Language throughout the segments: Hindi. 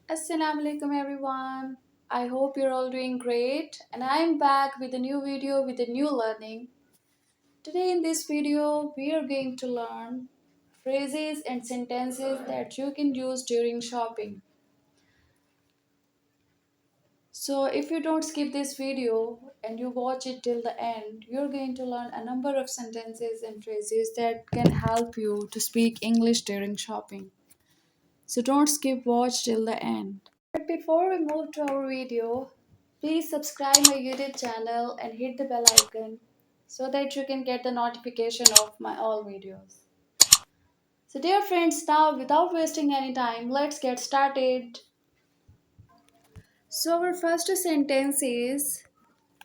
Assalamu alaikum everyone. I hope you're all doing great and I'm back with a new video with a new learning. Today in this video we are going to learn phrases and sentences that you can use during shopping. So if you don't skip this video and you watch it till the end, you're going to learn a number of sentences and phrases that can help you to speak English during shopping. So don't skip watch till the end. But before we move to our video, please subscribe my YouTube channel and hit the bell icon so that you can get the notification of my all videos. So dear friends, now without wasting any time, let's get started. So our first sentence is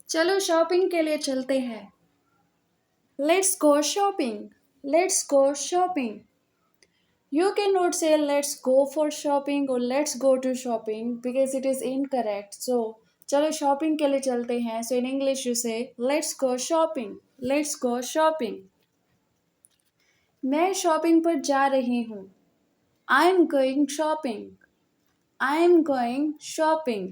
चलो शॉपिंग के लिए चलते हैं. Let's go shopping. Let's go shopping. You cannot say let's go for shopping or let's go to shopping because it is incorrect. So, चलो shopping के लिए चलते हैं. So in English you say let's go shopping. Let's go shopping. मैं shopping पर जा रही हूँ. I'm going shopping. I'm going shopping.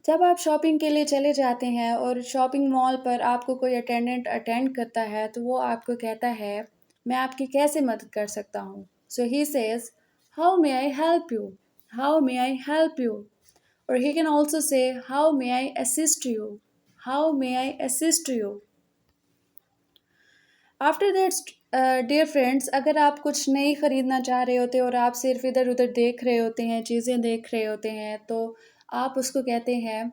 जब आप शॉपिंग के लिए चले जाते हैं और शॉपिंग मॉल पर आपको कोई अटेंडेंट अटेंड करता है तो वो आपको कहता है मैं आपकी कैसे मदद कर सकता हूँ. So he says how may I help you. How may I help you. और he can also say how may I assist you. How may I assist you. After that dear friends, अगर आप कुछ नहीं ख़रीदना चाह रहे होते और आप सिर्फ इधर उधर देख रहे होते हैं, चीज़ें देख रहे होते हैं, तो आप उसको कहते हैं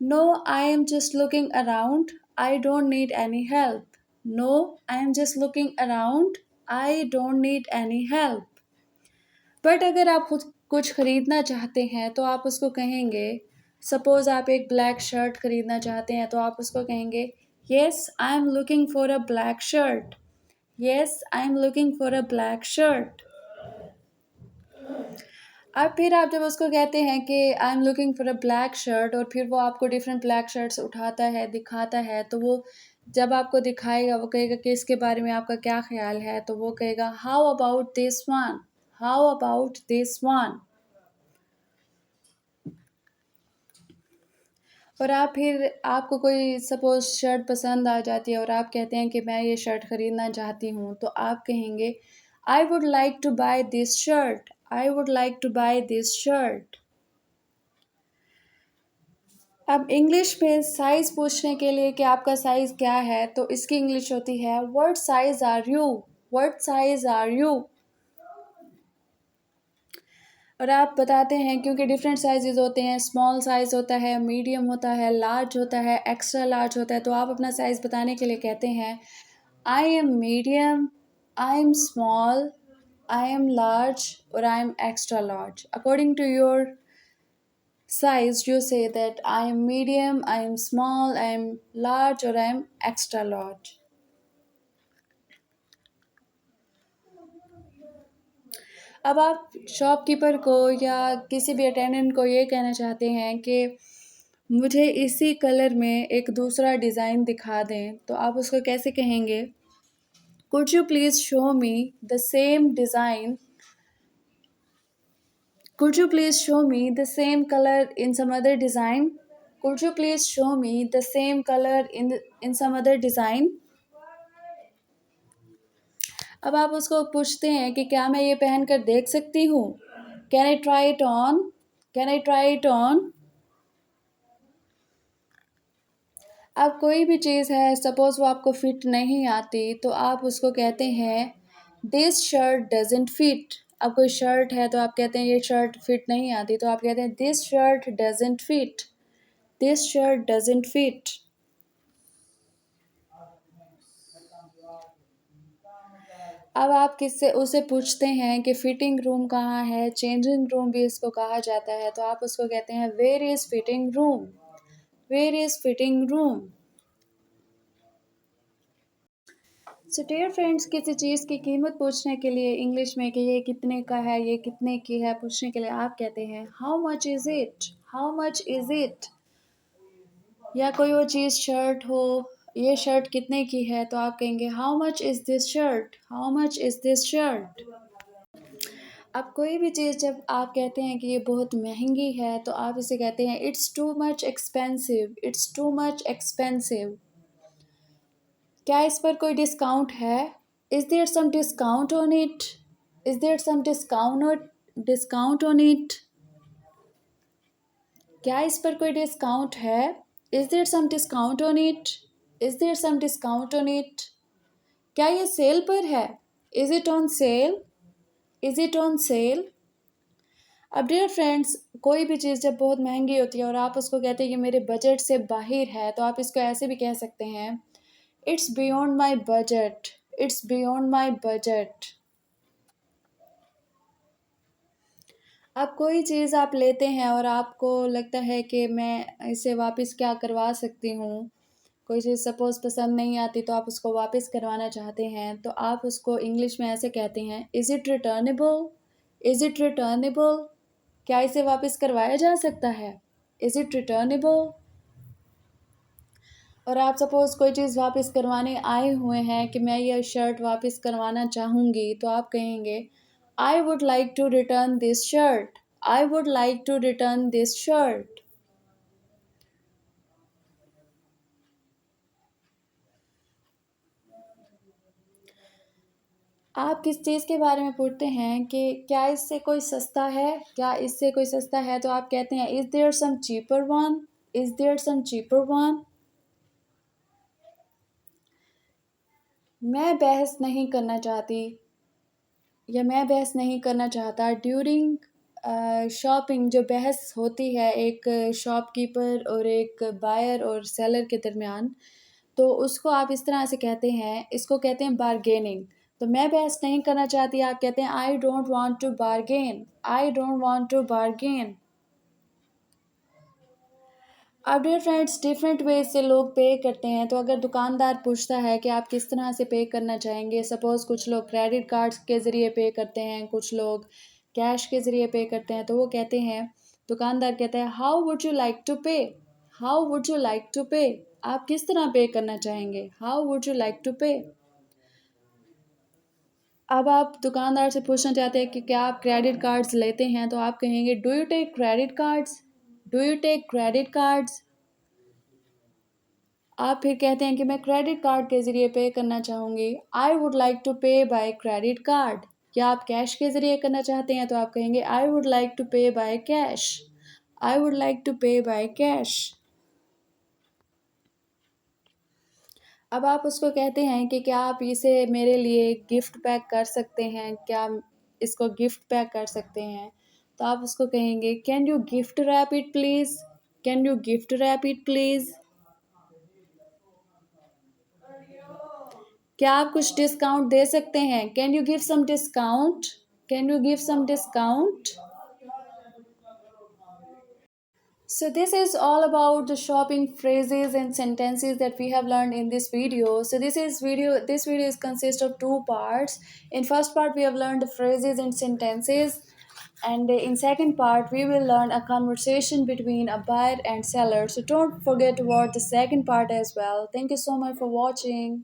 no I am just looking around, I don't need any help. No I am just looking around, I don't need any help. But अगर आप खुद कुछ ख़रीदना चाहते हैं तो आप उसको कहेंगे, सपोज़ आप एक ब्लैक शर्ट ख़रीदना चाहते हैं तो आप उसको कहेंगे yes I am looking for a black shirt. Yes I am looking for a black shirt. अब फिर आप जब उसको कहते हैं कि I am looking for a black shirt और फिर वो आपको डिफरेंट ब्लैक शर्ट्स उठाता है, दिखाता है, तो वो जब आपको दिखाएगा वो कहेगा कि इसके बारे में आपका क्या ख्याल है. तो वो कहेगा how about this one. How about this one. और आप फिर आपको कोई सपोज़ शर्ट पसंद आ जाती है और आप कहते हैं कि मैं ये शर्ट ख़रीदना चाहती हूँ, तो आप कहेंगे I would like to buy this shirt. I would like to buy this shirt. अब इंग्लिश में साइज़ पूछने के लिए कि आपका साइज़ क्या है, तो इसकी इंग्लिश होती है what size are you. What size are you. और आप बताते हैं क्योंकि डिफरेंट साइजेस होते हैं, स्मॉल साइज़ होता है, मीडियम होता है, लार्ज होता है, एक्स्ट्रा लार्ज होता है, तो आप अपना साइज़ बताने के लिए कहते हैं I am medium, I am small, I am large और I am extra large. According to your size you say that I am medium, I am small, I am large or I am extra large. अब आप शॉपकीपर को या किसी भी अटेंडेंट को ये कहना चाहते हैं कि मुझे इसी कलर में एक दूसरा डिज़ाइन दिखा दें, तो आप उसको कैसे कहेंगे could you please show me the same design. Could you please show me the same color in some other design? Could you please show me the same color in some other design? अब आप उसको पूछते हैं कि क्या मैं ये पहन कर देख सकती हूँ. Can I try it on. Can I try it on. अब कोई भी चीज़ है, सपोज़ वो आपको फिट नहीं आती, तो आप उसको कहते हैं दिस शर्ट डजेंट फिट. अब कोई शर्ट है तो आप कहते हैं ये शर्ट फिट नहीं आती, तो आप कहते हैं this shirt doesn't fit. This shirt doesn't fit. अब आप किससे उसे पूछते हैं कि फ़िटिंग रूम कहाँ है, चेंजिंग रूम भी इसको कहा जाता है, तो आप उसको कहते हैं where is fitting room. Where is fitting room. So dear friends, किसी चीज़ की कीमत पूछने के लिए इंग्लिश में कि ये कितने का है, ये कितने की है, पूछने के लिए आप कहते हैं how much is it. How much is it. या कोई और चीज़ शर्ट हो, ये शर्ट कितने की है, तो आप कहेंगे how much is this shirt. How much is this shirt. अब कोई भी चीज़ जब आप कहते हैं कि ये बहुत महंगी है तो आप इसे कहते हैं it's too much expensive, it's too much expensive. क्या इस पर कोई डिस्काउंट है? Is there some discount on it? Is there some discount on it? क्या इस पर कोई डिस्काउंट है? Is there some discount on it? Is there some discount on it? क्या ये सेल पर है? Is it on sale? Is it on sale? अब डियर फ्रेंड्स, कोई भी चीज़ जब बहुत महंगी होती है और आप उसको कहते हैं कि मेरे बजट से बाहर है, तो आप इसको ऐसे भी कह सकते हैं, it's beyond my budget, it's beyond my budget. अब कोई चीज़ आप लेते हैं और आपको लगता है कि मैं इसे वापस क्या करवा सकती हूँ, कोई चीज़ सपोज़ पसंद नहीं आती तो आप उसको वापस करवाना चाहते हैं, तो आप उसको इंग्लिश में ऐसे कहते हैं, is it returnable? Is it returnable? क्या इसे वापस करवाया जा सकता है? Is it returnable? और आप सपोज़ कोई चीज़ वापस करवाने आए हुए हैं कि मैं ये शर्ट वापस करवाना चाहूँगी, तो आप कहेंगे, I would like to return this shirt. I would like to return this shirt. आप किस चीज़ के बारे में पूछते हैं कि क्या इससे कोई सस्ता है? क्या इससे कोई सस्ता है? तो आप कहते हैं, is there some cheaper one? Is there some cheaper one? मैं बहस नहीं करना चाहती या मैं बहस नहीं करना चाहता ड्यूरिंग शॉपिंग। जो बहस होती है एक शॉपकीपर और एक बायर और सेलर के दरमियान, तो उसको आप इस तरह से कहते हैं, इसको कहते हैं बारगेनिंग। तो मैं बहस नहीं करना चाहती, आप कहते हैं I don't want to bargain, I don't want to bargain. अब डियर फ्रेंड्स, डिफरेंट वेज से लोग पे करते हैं। तो अगर दुकानदार पूछता है कि आप किस तरह से पे करना चाहेंगे, सपोज़ कुछ लोग क्रेडिट कार्ड्स के ज़रिए पे करते हैं, कुछ लोग कैश के ज़रिए पे करते हैं, तो वो कहते हैं, दुकानदार कहता है, how would you like to pay? How would you like to pay? आप किस तरह पे करना चाहेंगे? How would you like to pay? अब आप दुकानदार से पूछना चाहते हैं कि क्या आप क्रेडिट कार्ड्स लेते हैं, तो आप कहेंगे, do you take credit cards? Do you take credit cards? आप फिर कहते हैं कि मैं क्रेडिट कार्ड के ज़रिए पे करना चाहूँगी, आई would like to pay by credit card. या आप कैश के ज़रिए करना चाहते हैं, तो आप कहेंगे, I would like to pay by cash. I would like to pay by cash. अब आप उसको कहते हैं कि क्या आप इसे मेरे लिए गिफ्ट पैक कर सकते हैं, क्या इसको गिफ्ट पैक कर सकते हैं, तो आप उसको कहेंगे, can you gift wrap it please? Can you gift wrap it please? क्या आप कुछ डिस्काउंट दे सकते हैं? Can you give some discount? Can you give some discount? So this is all about the shopping phrases and sentences that we have learned in this video. So this video is consist of two parts. In first part we have learned the phrases and sentences, and in second part we will learn a conversation between a buyer and seller. So don't forget to watch the second part as well. Thank you so much for watching.